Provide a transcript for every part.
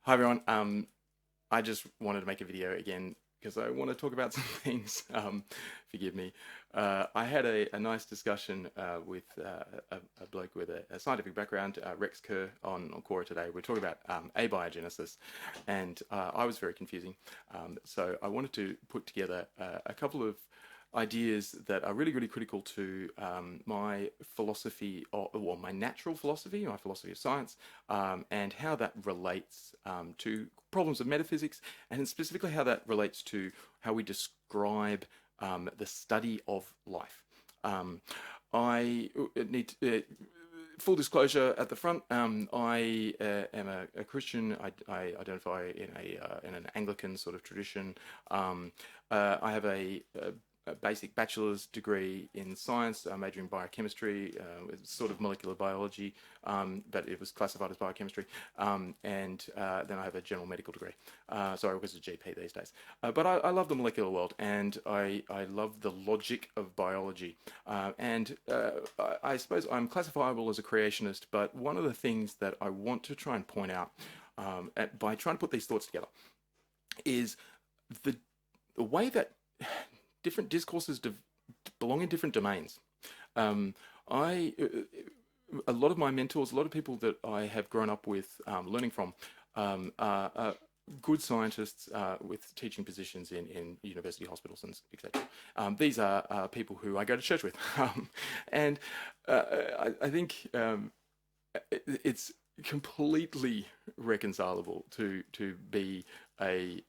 Hi everyone. I just wanted to make a video again because I want to talk about some things. Forgive me. I had a nice discussion with a bloke with a scientific background, Rex Kerr, on Quora today. We're talking about abiogenesis, and I was very confusing. So I wanted to put together a couple of ideas that are really, really critical to my philosophy, or my natural philosophy, my philosophy of science, and how that relates to problems of metaphysics, and specifically how that relates to how we describe the study of life. I need to, full disclosure at the front, I am a Christian. I identify in an Anglican sort of tradition. I have a basic bachelor's degree in science, majoring in biochemistry, with sort of molecular biology, but it was classified as biochemistry. And then I have a general medical degree. So I work as a GP these days. But I love the molecular world, and I love the logic of biology. I suppose I'm classifiable as a creationist, but one of the things that I want to try and point out by trying to put these thoughts together is the way that different discourses belong in different domains. A lot of my mentors, a lot of people that I have grown up with, learning from, are good scientists with teaching positions in university hospitals and etc. These are people who I go to church with, and I think it's completely reconcilable to be a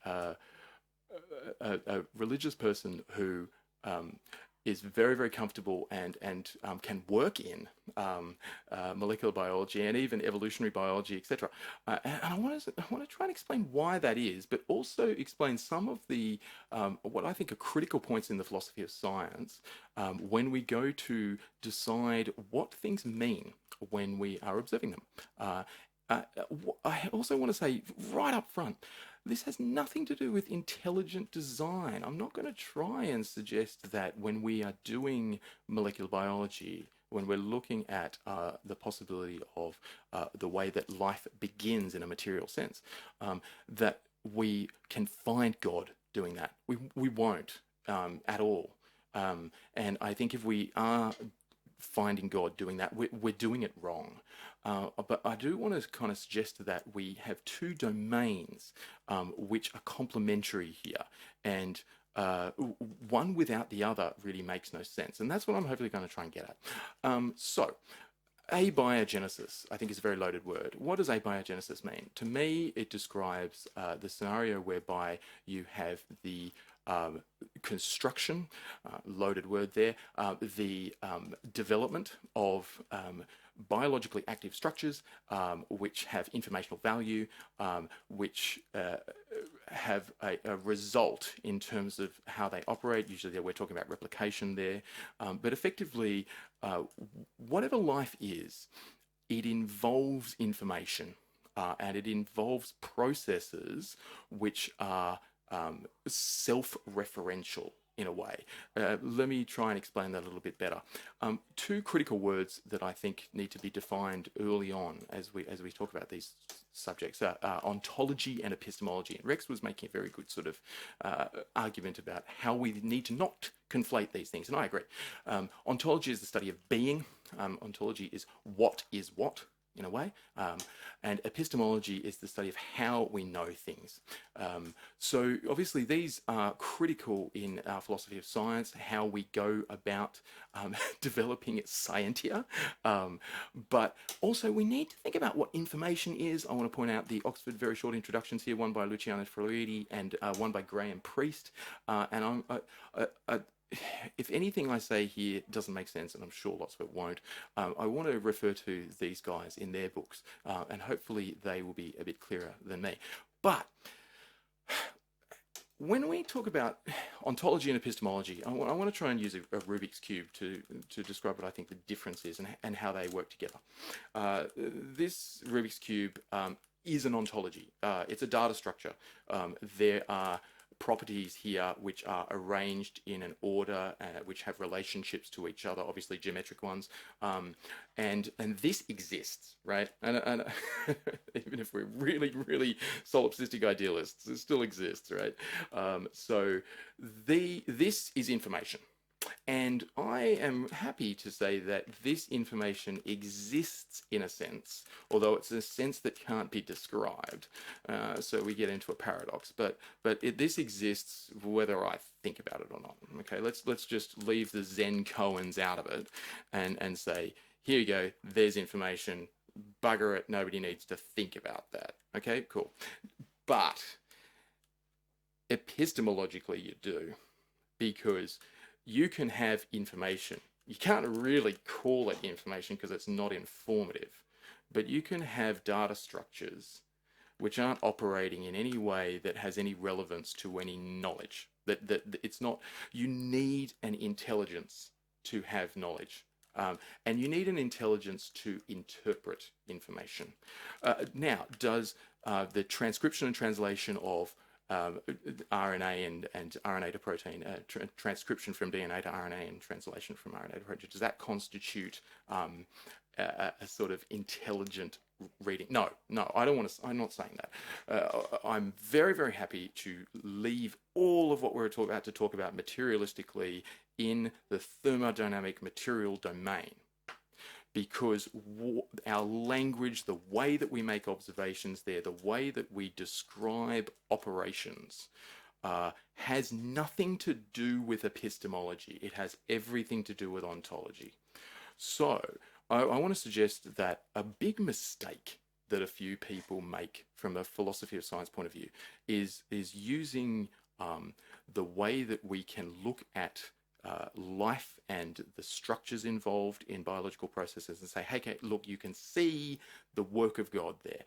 religious person who is very, very comfortable and can work in molecular biology and even evolutionary biology, etc. And I want to try and explain why that is, but also explain some of the what I think are critical points in the philosophy of science when we go to decide what things mean when we are observing them. I also want to say right up front, this has nothing to do with intelligent design. I'm not going to try and suggest that when we are doing molecular biology, when we're looking at the possibility of the way that life begins in a material sense, that we can find God doing that. We won't at all. And I think if we are finding God doing that, we're doing it wrong. But I do want to kind of suggest that we have two domains which are complementary here, and one without the other really makes no sense. And that's what I'm hopefully going to try and get at. So, abiogenesis, I think, is a very loaded word. What does abiogenesis mean? To me, it describes the scenario whereby you have the construction, loaded word there, the development of biologically active structures which have informational value, which have a result in terms of how they operate. Usually we're talking about replication there, but effectively whatever life is, it involves information and it involves processes which are self-referential in a way. Let me try and explain that a little bit better. Two critical words that I think need to be defined early on as we talk about these subjects are ontology and epistemology. And Rex was making a very good sort of argument about how we need to not conflate these things, and I agree. Ontology is the study of being. Ontology is what, in a way, and epistemology is the study of how we know things. So obviously these are critical in our philosophy of science, how we go about developing scientia, but also we need to think about what information is. I want to point out the Oxford very short introductions here, one by Luciano Floridi and one by Graham Priest, and if anything I say here doesn't make sense, and I'm sure lots of it won't, I want to refer to these guys in their books, and hopefully they will be a bit clearer than me. But when we talk about ontology and epistemology, I want to try and use a Rubik's Cube to describe what I think the difference is and how they work together. This Rubik's Cube is an ontology. It's a data structure. There are properties here which are arranged in an order, which have relationships to each other, obviously geometric ones, and this exists, right? And even if we're really, really solipsistic idealists, it still exists, right? So this is information. And I am happy to say that this information exists in a sense, although it's a sense that can't be described. So we get into a paradox. But this exists whether I think about it or not. Okay, let's just leave the Zen koans out of it and say, here you go, there's information, bugger it, nobody needs to think about that. Okay, cool. But epistemologically you do, because you can have information. You can't really call it information because it's not informative, but you can have data structures which aren't operating in any way that has any relevance to any knowledge. That it's not, you need an intelligence to have knowledge. And you need an intelligence to interpret information. Now, does the transcription and translation of RNA and RNA to protein, transcription from DNA to RNA and translation from RNA to protein, does that constitute a sort of intelligent reading? No, I don't want to. I'm not saying that. I'm very, very happy to leave all of what we're about to talk about materialistically in the thermodynamic material domain, because our language, the way that we make observations there, the way that we describe operations, has nothing to do with epistemology. It has everything to do with ontology. So I want to suggest that a big mistake that a few people make from a philosophy of science point of view is using the way that we can look at life and the structures involved in biological processes and say, hey, okay, look, you can see the work of God there.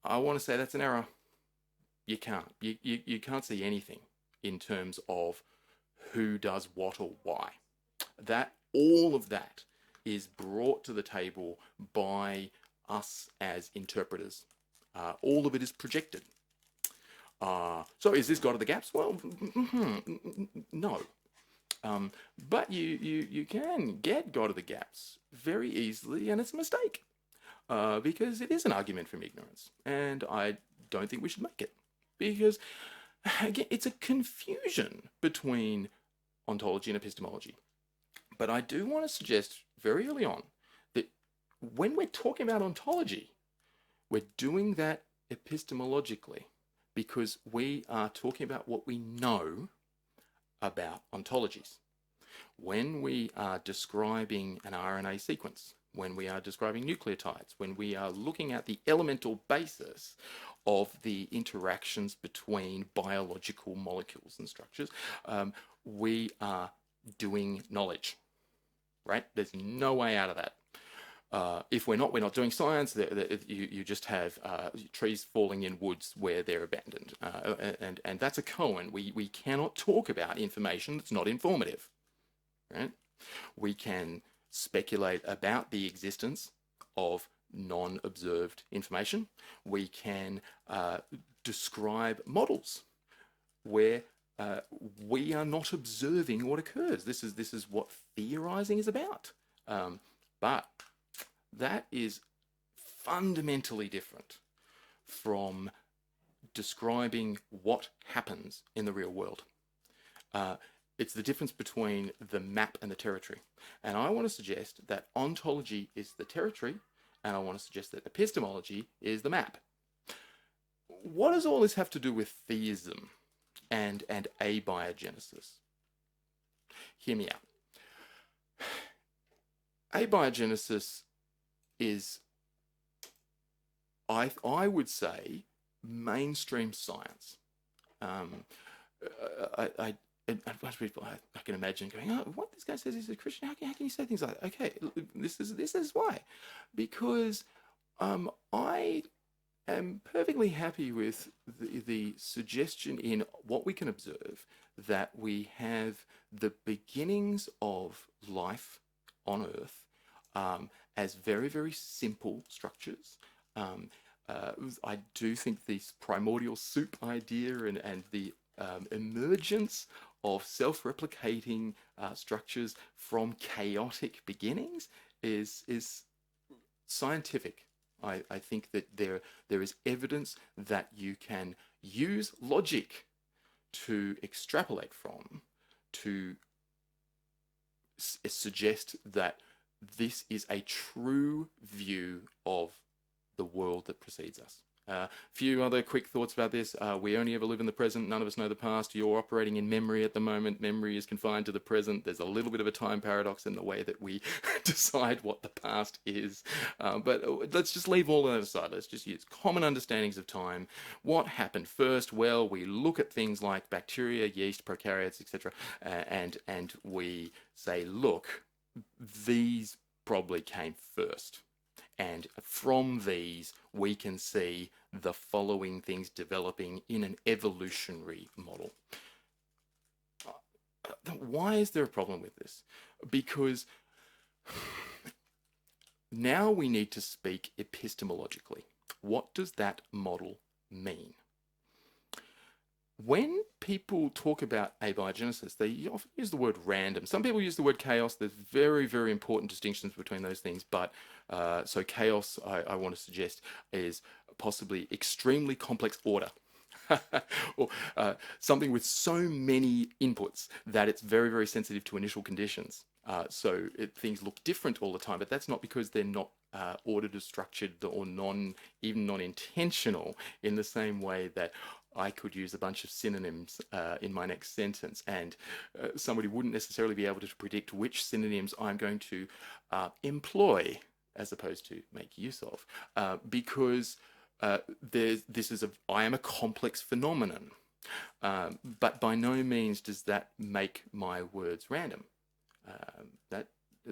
I want to say that's an error. You can't. You can't see anything in terms of who does what or why. All of that is brought to the table by us as interpreters. All of it is projected. So is this God of the gaps? Well, no. But you can get God of the gaps very easily, and it's a mistake, because it is an argument from ignorance, and I don't think we should make it, because again, it's a confusion between ontology and epistemology. But I do want to suggest very early on that when we're talking about ontology, we're doing that epistemologically, because we are talking about what we know about ontologies. When we are describing an RNA sequence, when we are describing nucleotides, when we are looking at the elemental basis of the interactions between biological molecules and structures, we are doing knowledge, right? There's no way out of that. If we're not doing science. You just have trees falling in woods where they're abandoned, and that's a koan. We cannot talk about information that's not informative, right? We can speculate about the existence of non-observed information. We can describe models where we are not observing what occurs. This is what theorizing is about, but that is fundamentally different from describing what happens in the real world. It's the difference between the map and the territory. And I want to suggest that ontology is the territory, and I want to suggest that epistemology is the map. What does all this have to do with theism and abiogenesis? Hear me out. Abiogenesis is, I would say, mainstream science. I can imagine going, oh, what this guy says he's a Christian. How can you say things like that? Okay, this is why, because I am perfectly happy with the suggestion in what we can observe that we have the beginnings of life on Earth as very, very simple structures. I do think this primordial soup idea and the emergence of self-replicating structures from chaotic beginnings is scientific. I think that there is evidence that you can use logic to extrapolate from, to suggest that this is a true view of the world that precedes us. A few other quick thoughts about this. We only ever live in the present. None of us know the past. You're operating in memory at the moment. Memory is confined to the present. There's a little bit of a time paradox in the way that we decide what the past is. But let's just leave all that aside. Let's just use common understandings of time. What happened first? Well, we look at things like bacteria, yeast, prokaryotes, etc., and we say, look, these probably came first. And from these, we can see the following things developing in an evolutionary model. Why is there a problem with this? Because now we need to speak epistemologically. What does that model mean? When people talk about abiogenesis, they often use the word random. Some people use the word chaos. There's very, very important distinctions between those things. But so chaos, I want to suggest, is possibly extremely complex order. Or something with so many inputs that it's very, very sensitive to initial conditions. So things look different all the time, but that's not because they're not ordered or structured or even non-intentional in the same way that I could use a bunch of synonyms in my next sentence, and somebody wouldn't necessarily be able to predict which synonyms I'm going to employ as opposed to make use of, because I am a complex phenomenon, but by no means does that make my words random.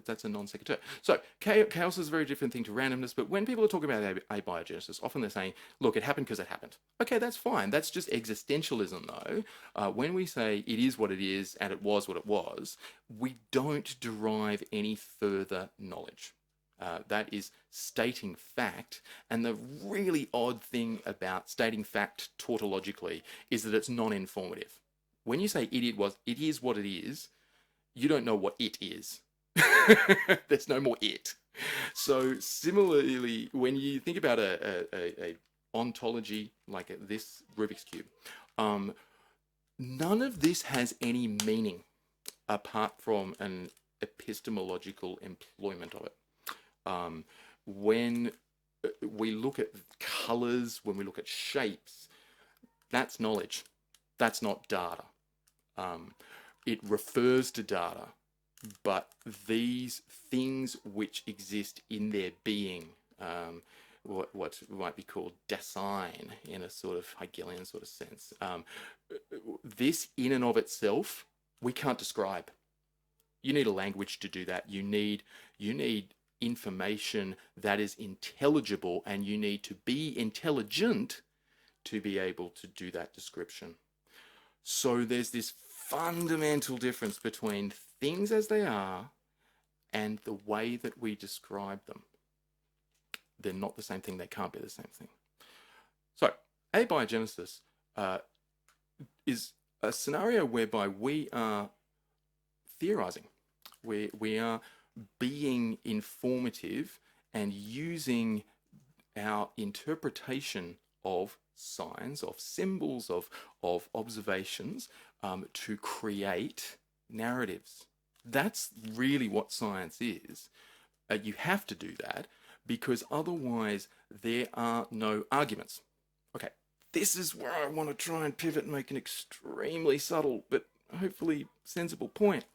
That's a non sequitur. So chaos is a very different thing to randomness, but when people are talking about abiogenesis, often they're saying, look, it happened because it happened. Okay, that's fine. That's just existentialism, though. When we say it is what it is and it was what it was, we don't derive any further knowledge. That is stating fact, and the really odd thing about stating fact tautologically is that it's non-informative. When you say it is what it is, you don't know what it is. There's no more it. So similarly, when you think about a ontology like this Rubik's Cube, none of this has any meaning apart from an epistemological employment of it. When we look at colors, when we look at shapes, that's knowledge. That's not data. It refers to data, but these things which exist in their being, what might be called Dasein in a sort of Hegelian sort of sense, this in and of itself, we can't describe. You need a language to do that. You need information that is intelligible, and you need to be intelligent to be able to do that description. So there's this fundamental difference between things as they are and the way that we describe them. They're not the same thing. They can't be the same thing. So abiogenesis is a scenario whereby we are theorizing. We are being informative and using our interpretation of signs, of symbols, of observations to create narratives. That's really what science is. You have to do that because otherwise there are no arguments. Okay, this is where I want to try and pivot and make an extremely subtle but hopefully sensible point.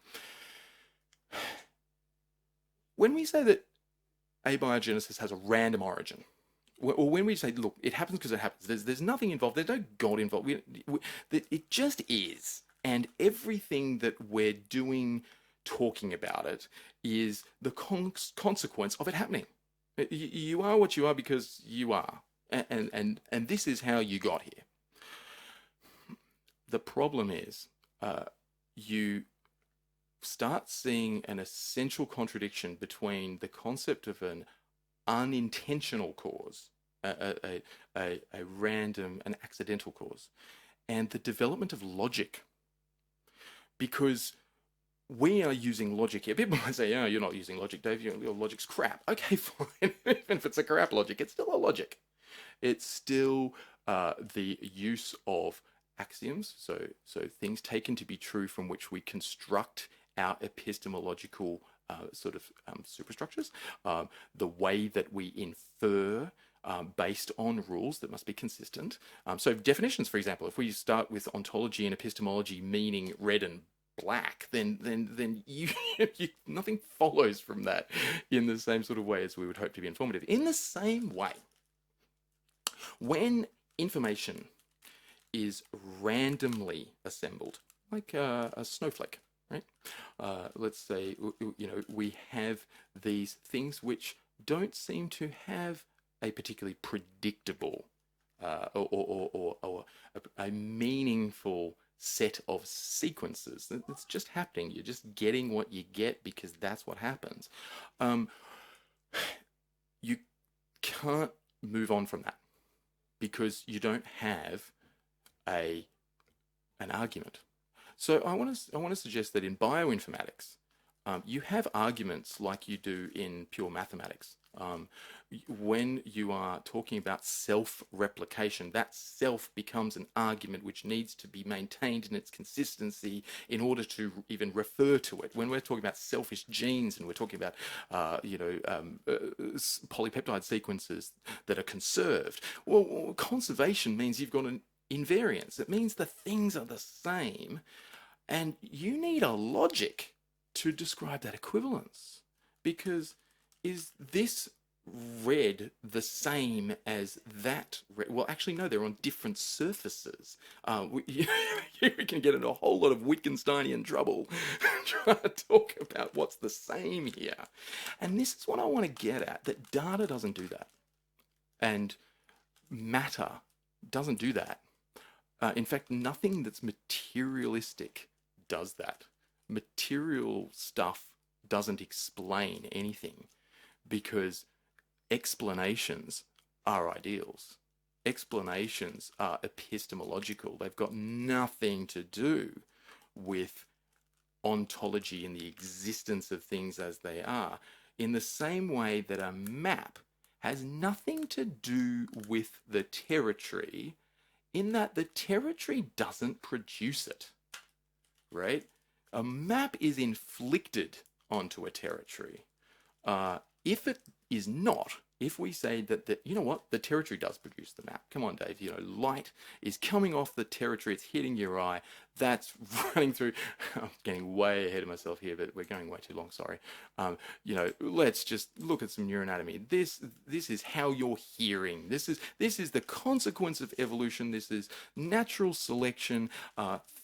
When we say that abiogenesis has a random origin, or when we say, look, it happens because it happens, there's nothing involved, there's no God involved, it just is. And everything that we're doing, talking about it, is the consequence of it happening. You are what you are because you are. And this is how you got here. The problem is, you start seeing an essential contradiction between the concept of an unintentional cause, a random, an accidental cause, and the development of logic. Because we are using logic here. People might say, oh, you're not using logic, Dave. Your logic's crap. Okay, fine. Even if it's a crap logic, it's still a logic. It's still the use of axioms, so things taken to be true from which we construct our epistemological superstructures, the way that we infer based on rules that must be consistent. So definitions, for example, if we start with ontology and epistemology meaning red and black, then you nothing follows from that in the same sort of way as we would hope to be informative. In the same way, when information is randomly assembled, like a snowflake, right? Let's say, we have these things which don't seem to have a particularly predictable or a meaningful set of sequences. It's just happening. You're just getting what you get because that's what happens. You can't move on from that because you don't have an argument. So I want to suggest that in bioinformatics, you have arguments like you do in pure mathematics. When you are talking about self-replication, that self becomes an argument which needs to be maintained in its consistency in order to even refer to it. When we're talking about selfish genes and we're talking about, polypeptide sequences that are conserved, well, conservation means you've got an invariance. It means the things are the same, and you need a logic to describe that equivalence. Because is this red the same as that red? Well, actually, no, they're on different surfaces. We can get into a whole lot of Wittgensteinian trouble trying to talk about what's the same here. And this is what I want to get at, that data doesn't do that. And matter doesn't do that. In fact, nothing that's materialistic does that. Material stuff doesn't explain anything because explanations are ideals. Explanations are epistemological. They've got nothing to do with ontology and the existence of things as they are, in the same way that a map has nothing to do with the territory, in that the territory doesn't produce it, right? A map is inflicted onto a territory. If it is not, if we say that, the territory does produce the map. Come on, Dave, light is coming off the territory, it's hitting your eye, that's running through. I'm getting way ahead of myself here, but we're going way too long, sorry. Let's just look at some neuroanatomy. This is how you're hearing. This is the consequence of evolution. This is natural selection,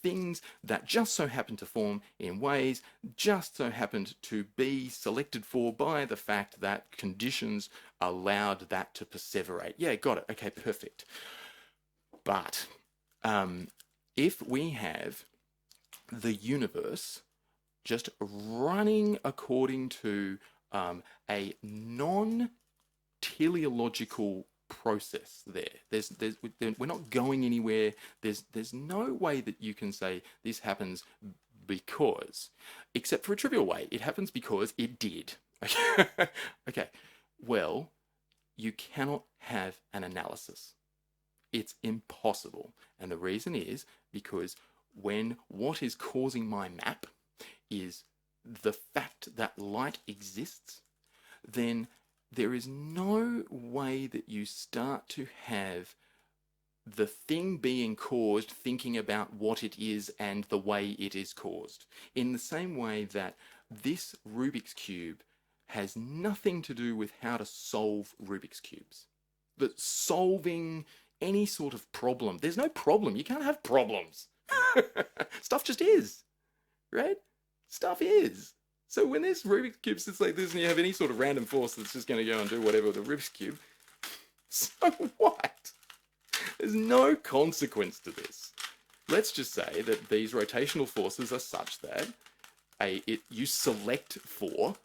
things that just so happen to form in ways just so happened to be selected for by the fact that conditions allowed that to perseverate. Yeah, got it. Okay, perfect. But if we have the universe just running according to a non-teleological process we're not going anywhere. There's no way that you can say this happens because, except for a trivial way. It happens because it did. Okay. Well, you cannot have an analysis. It's impossible. And the reason is because when what is causing my map is the fact that light exists, then there is no way that you start to have the thing being caused thinking about what it is and the way it is caused. In the same way that this Rubik's Cube has nothing to do with how to solve Rubik's Cubes. But solving any sort of problem, there's no problem. You can't have problems. Stuff just is, right? Stuff is. So when this Rubik's Cube sits like this and you have any sort of random force that's just going to go and do whatever with the Rubik's Cube, so what? There's no consequence to this. Let's just say that these rotational forces are such that you select for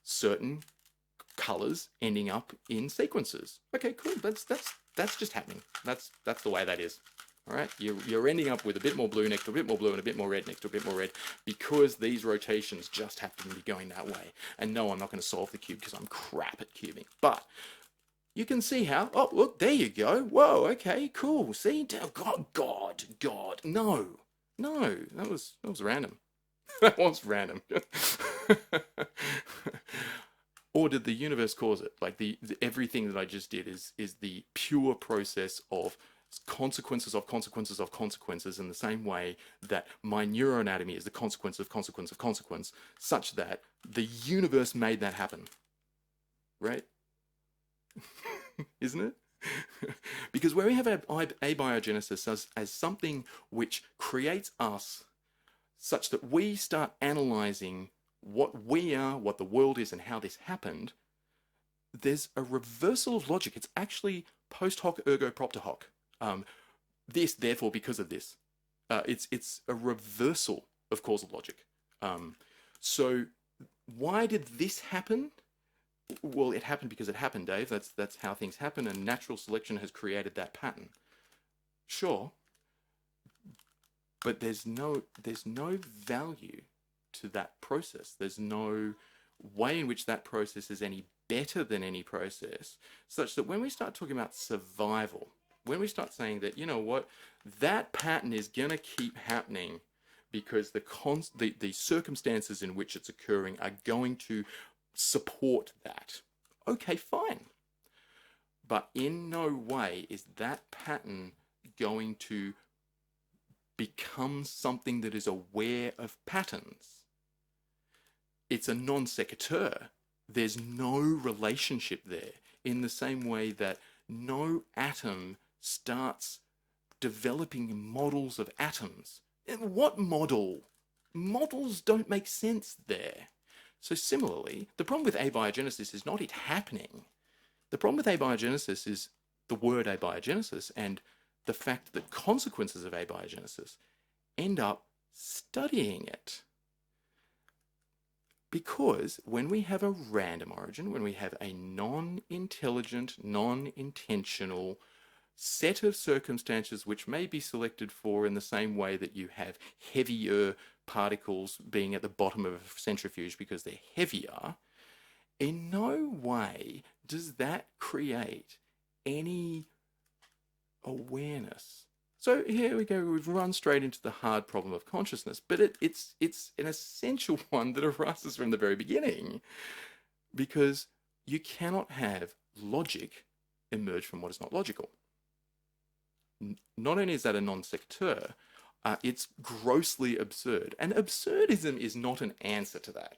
certain colors ending up in sequences. Okay, cool. That's just happening. That's the way that is. All right, you're ending up with a bit more blue next to a bit more blue and a bit more red next to a bit more red, because these rotations just happen to be going that way. And no, I'm not going to solve the cube because I'm crap at cubing. But you can see how, oh, look, there you go. Whoa, okay, cool. See, God, no, that was random. That was random. Or did the universe cause it? Like the everything that I just did is the pure process of consequences of consequences of consequences, in the same way that my neuroanatomy is the consequence of consequence of consequence, such that the universe made that happen. Right? Isn't it? Because when we have abiogenesis as something which creates us such that we start analyzing what we are, what the world is, and how this happened, there's a reversal of logic. It's actually post hoc ergo propter hoc. This, therefore, because of this. It's a reversal of causal logic. So why did this happen? Well, it happened because it happened, Dave. That's how things happen, and natural selection has created that pattern. Sure, but there's no value to that process. There's no way in which that process is any better than any process, such that when we start talking about survival, when we start saying that, you know what, that pattern is going to keep happening because the circumstances in which it's occurring are going to support that. Okay, fine. But in no way is that pattern going to become something that is aware of patterns. It's a non sequitur. There's no relationship there, in the same way that no atom starts developing models of atoms. What model? Models don't make sense there. So similarly, the problem with abiogenesis is not it happening. The problem with abiogenesis is the word abiogenesis and the fact that consequences of abiogenesis end up studying it. Because when we have a random origin, when we have a non-intelligent, non-intentional set of circumstances which may be selected for in the same way that you have heavier particles being at the bottom of a centrifuge because they're heavier, in no way does that create any awareness. So here we go, we've run straight into the hard problem of consciousness, but it's an essential one that arises from the very beginning, because you cannot have logic emerge from what is not logical. Not only is that a non sequitur, it's grossly absurd. And absurdism is not an answer to that.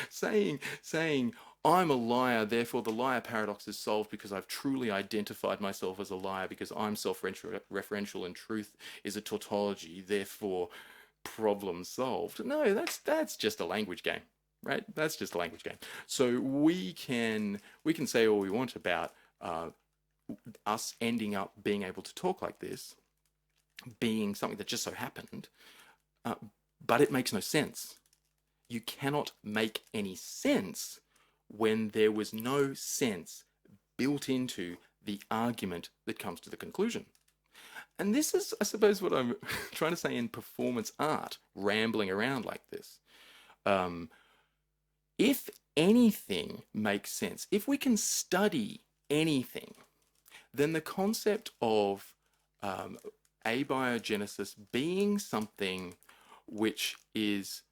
saying I'm a liar, therefore the liar paradox is solved because I've truly identified myself as a liar because I'm self-referential and truth is a tautology, therefore problem solved. No, that's just a language game, right? That's just a language game. So we can say all we want about us ending up being able to talk like this, being something that just so happened, but it makes no sense. You cannot make any sense when there was no sense built into the argument that comes to the conclusion. And this is, I suppose, what I'm trying to say in performance art, rambling around like this. If anything makes sense, if we can study anything, then the concept of abiogenesis being something which is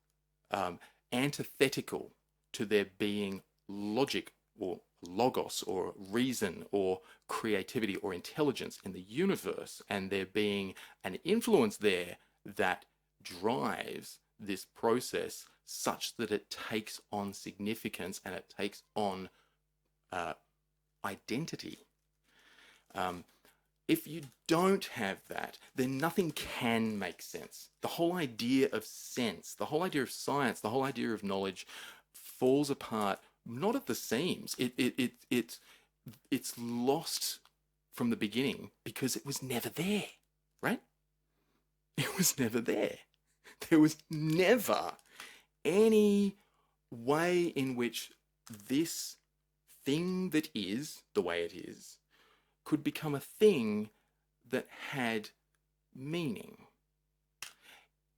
antithetical to there being logic or logos or reason or creativity or intelligence in the universe, and there being an influence there that drives this process such that it takes on significance and it takes on identity. If you don't have that, then nothing can make sense. The whole idea of sense, the whole idea of science, the whole idea of knowledge falls apart, not at the seams. It's lost from the beginning because it was never there, right? It was never there. There was never any way in which this thing that is the way it is could become a thing that had meaning.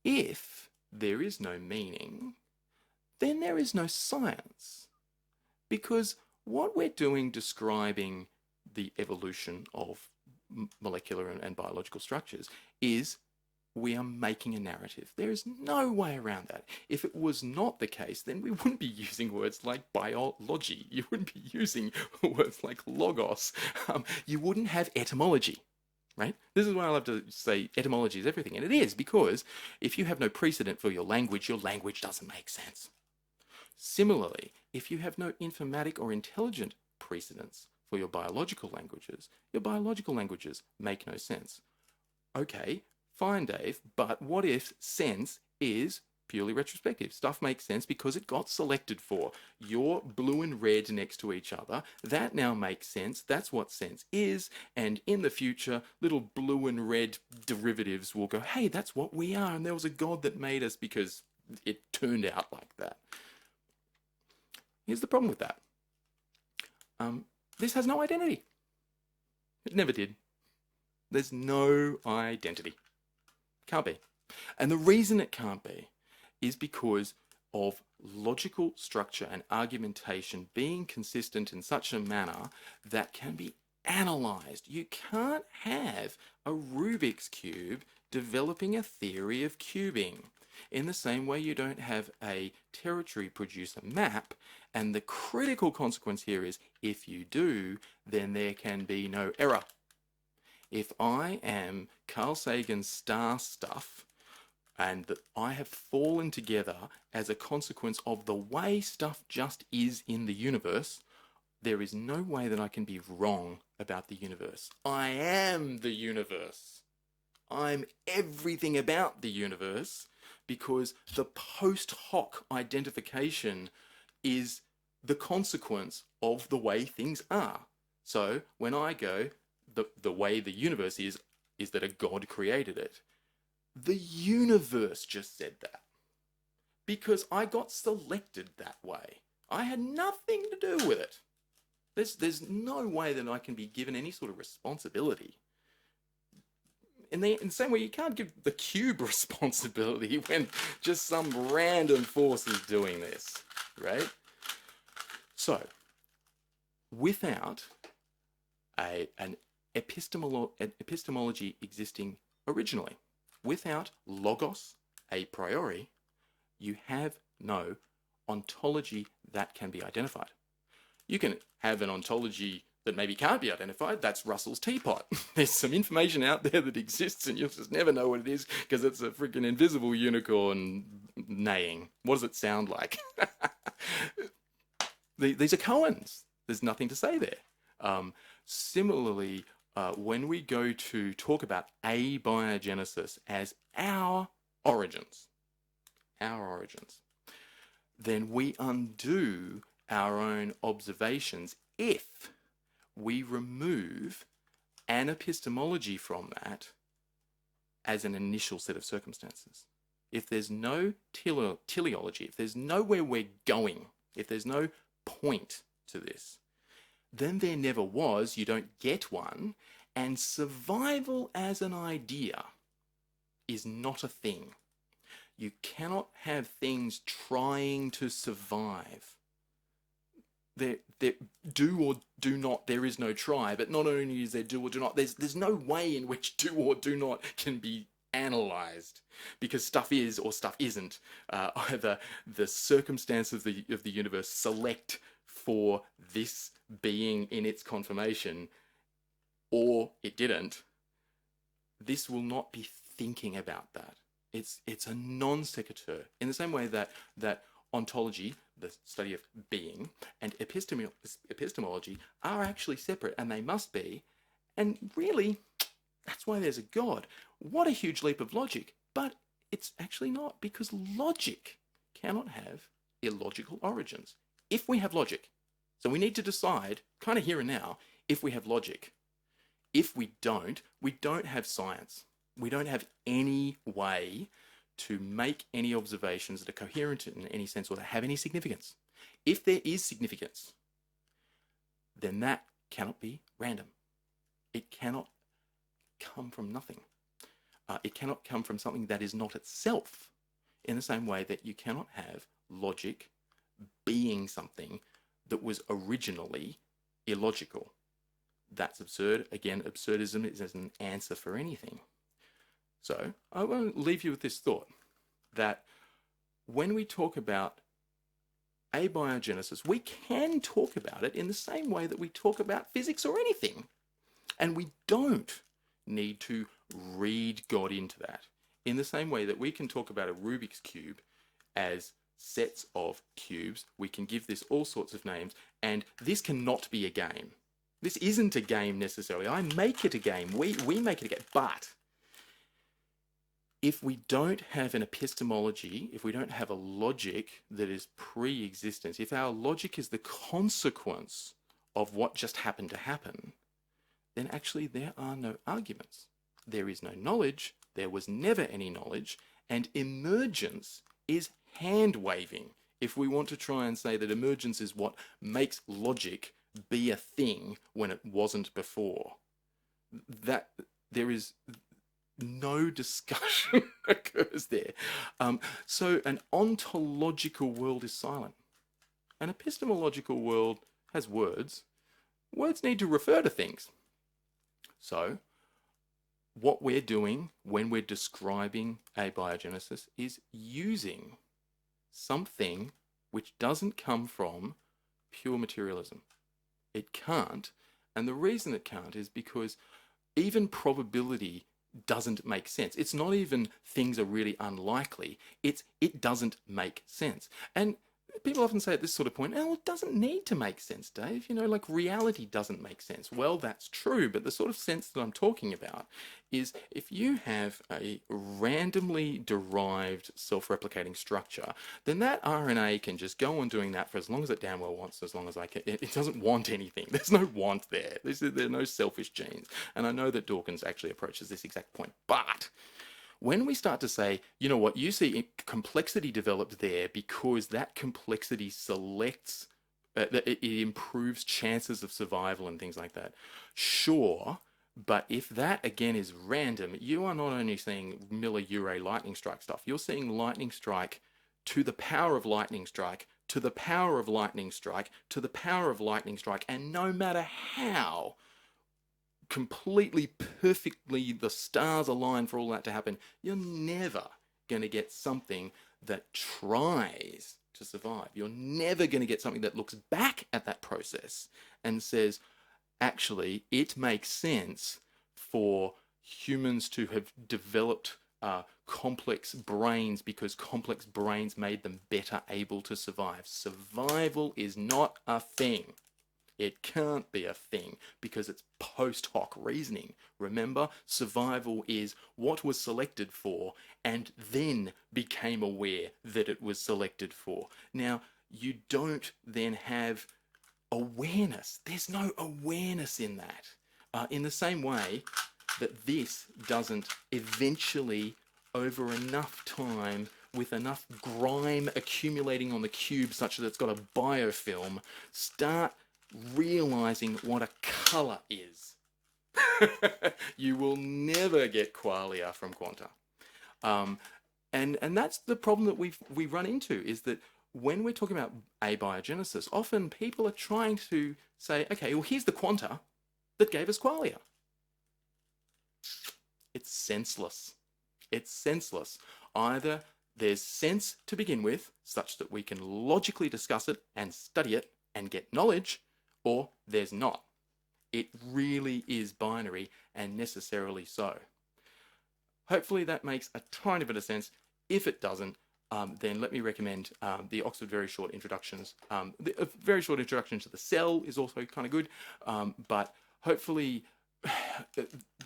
If there is no meaning, then there is no science. Because what we're doing describing the evolution of molecular and biological structures is we are making a narrative. There is no way around that. If it was not the case, then we wouldn't be using words like biology. You wouldn't be using words like logos. You wouldn't have etymology, right? This is why I love to say etymology is everything. And it is, because if you have no precedent for your language doesn't make sense. Similarly, if you have no informatic or intelligent precedents for your biological languages make no sense. Okay, fine, Dave, but what if sense is purely retrospective? Stuff makes sense because it got selected for. Your blue and red next to each other, that now makes sense. That's what sense is. And in the future, little blue and red derivatives will go, hey, that's what we are. And there was a God that made us because it turned out like that. Here's the problem with that. This has no identity. It never did. There's no identity. Can't be. And the reason it can't be is because of logical structure and argumentation being consistent in such a manner that can be analysed. You can't have a Rubik's Cube developing a theory of cubing. In the same way, you don't have a territory produce a map, and the critical consequence here is if you do, then there can be no error. If I am Carl Sagan's star stuff, and that I have fallen together as a consequence of the way stuff just is in the universe, there is no way that I can be wrong about the universe. I am the universe. I'm everything about the universe, because the post hoc identification is the consequence of the way things are. So when I go, the way the universe is that a God created it. The universe just said that. Because I got selected that way. I had nothing to do with it. There's no way that I can be given any sort of responsibility. In the same way, you can't give the cube responsibility when just some random force is doing this, right? So, without an epistemology existing originally, without logos a priori, you have no ontology that can be identified. You can have an ontology that maybe can't be identified. That's Russell's teapot. There's some information out there that exists and you'll just never know what it is because it's a freaking invisible unicorn neighing. What does it sound like? These are koans. There's nothing to say there. Similarly, when we go to talk about abiogenesis as our origins, then we undo our own observations if we remove an epistemology from that as an initial set of circumstances. If there's no teleology, if there's nowhere we're going, if there's no point to this, then there never was, you don't get one, and survival as an idea is not a thing. You cannot have things trying to survive. There do or do not, there is no try, but not only is there do or do not, there's no way in which do or do not can be analysed, because stuff is or stuff isn't. Either the circumstances of the universe select for this being in its conformation, or it didn't. This will not be thinking about that. It's a non sequitur. In the same way that ontology, the study of being, and epistemology are actually separate, and they must be. And really, that's why there's a God. What a huge leap of logic. But it's actually not, because logic cannot have illogical origins. If we have logic, so we need to decide, kind of here and now, if we have logic. If we don't have science. We don't have any way to make any observations that are coherent in any sense or that have any significance. If there is significance, then that cannot be random. It cannot come from nothing. It cannot come from something that is not itself, in the same way that you cannot have logic being something that was originally illogical. That's absurd. Again, absurdism is an answer for anything. So I want to leave you with this thought, that when we talk about abiogenesis, we can talk about it in the same way that we talk about physics or anything. And we don't need to read God into that. In the same way that we can talk about a Rubik's Cube as sets of cubes, we can give this all sorts of names, and this cannot be a game. This isn't a game necessarily. I make it a game. We make it a game. But if we don't have an epistemology, if we don't have a logic that is pre-existence, if our logic is the consequence of what just happened to happen, then actually there are no arguments. There is no knowledge, there was never any knowledge, and emergence is hand-waving. If we want to try and say that emergence is what makes logic be a thing when it wasn't before, that there is no discussion occurs there. So an ontological world is silent. An epistemological world has words. Words need to refer to things. So what we're doing when we're describing abiogenesis is using something which doesn't come from pure materialism. It can't, and the reason it can't is because even probability doesn't make sense. It's not even things are really unlikely. It doesn't make sense. And people often say at this sort of point, oh, it doesn't need to make sense, Dave. You know, like reality doesn't make sense. Well, that's true, but the sort of sense that I'm talking about is if you have a randomly derived self-replicating structure, then that RNA can just go on doing that for as long as it damn well wants, as long as I can. It doesn't want anything. There's no want there. There are no selfish genes. And I know that Dawkins actually approaches this exact point, but when we start to say, you know what, you see complexity developed there because that complexity selects, it improves chances of survival and things like that. Sure, but if that again is random, you are not only seeing Miller-Urey lightning strike stuff, you're seeing lightning strike to the power of lightning strike, to the power of lightning strike, to the power of lightning strike, and no matter how completely perfectly the stars align for all that to happen, you're never going to get something that tries to survive. You're never going to get something that looks back at that process and says, actually, it makes sense for humans to have developed complex brains because complex brains made them better able to survive. Survival is not a thing. It can't be a thing because it's post hoc reasoning. Remember, survival is what was selected for and then became aware that it was selected for. Now, you don't then have awareness. There's no awareness in that. In the same way that this doesn't eventually, over enough time, with enough grime accumulating on the cube such that it's got a biofilm, start realizing what a color is. You will never get qualia from quanta. And that's the problem that we run into, is that when we're talking about abiogenesis, often people are trying to say, okay, well, here's the quanta that gave us qualia. It's senseless. It's senseless. Either there's sense to begin with, such that we can logically discuss it and study it and get knowledge, or there's not. It really is binary, and necessarily so. Hopefully that makes a tiny bit of sense. If it doesn't, then let me recommend the Oxford Very Short Introductions. A very short introduction to the cell is also kind of good, but hopefully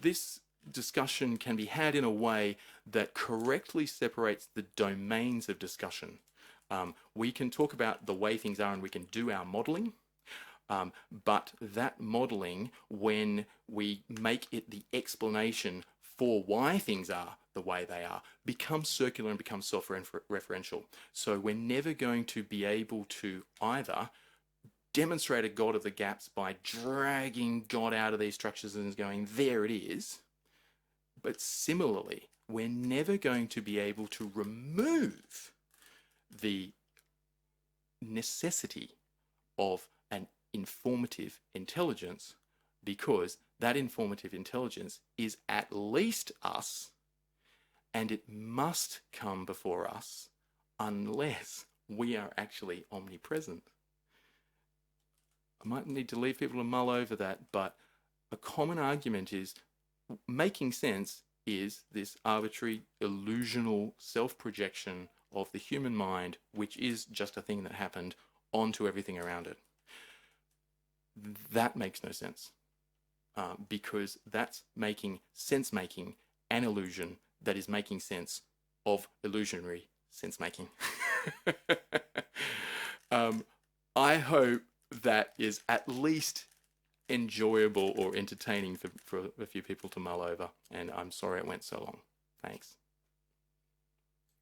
this discussion can be had in a way that correctly separates the domains of discussion. We can talk about the way things are and we can do our modelling, but that modelling, when we make it the explanation for why things are the way they are, becomes circular and becomes self-referential. So we're never going to be able to either demonstrate a God of the gaps by dragging God out of these structures and going, there it is, But similarly, we're never going to be able to remove the necessity of an informative intelligence, because that informative intelligence is at least us, and it must come before us unless we are actually omnipresent. I might need to leave people to mull over that, but a common argument is making sense is this arbitrary, illusional self-projection of the human mind, which is just a thing that happened, onto everything around it. That makes no sense, because that's making sense-making an illusion that is making sense of illusionary sense-making. I hope that is at least enjoyable or entertaining for a few people to mull over, and I'm sorry it went so long. Thanks.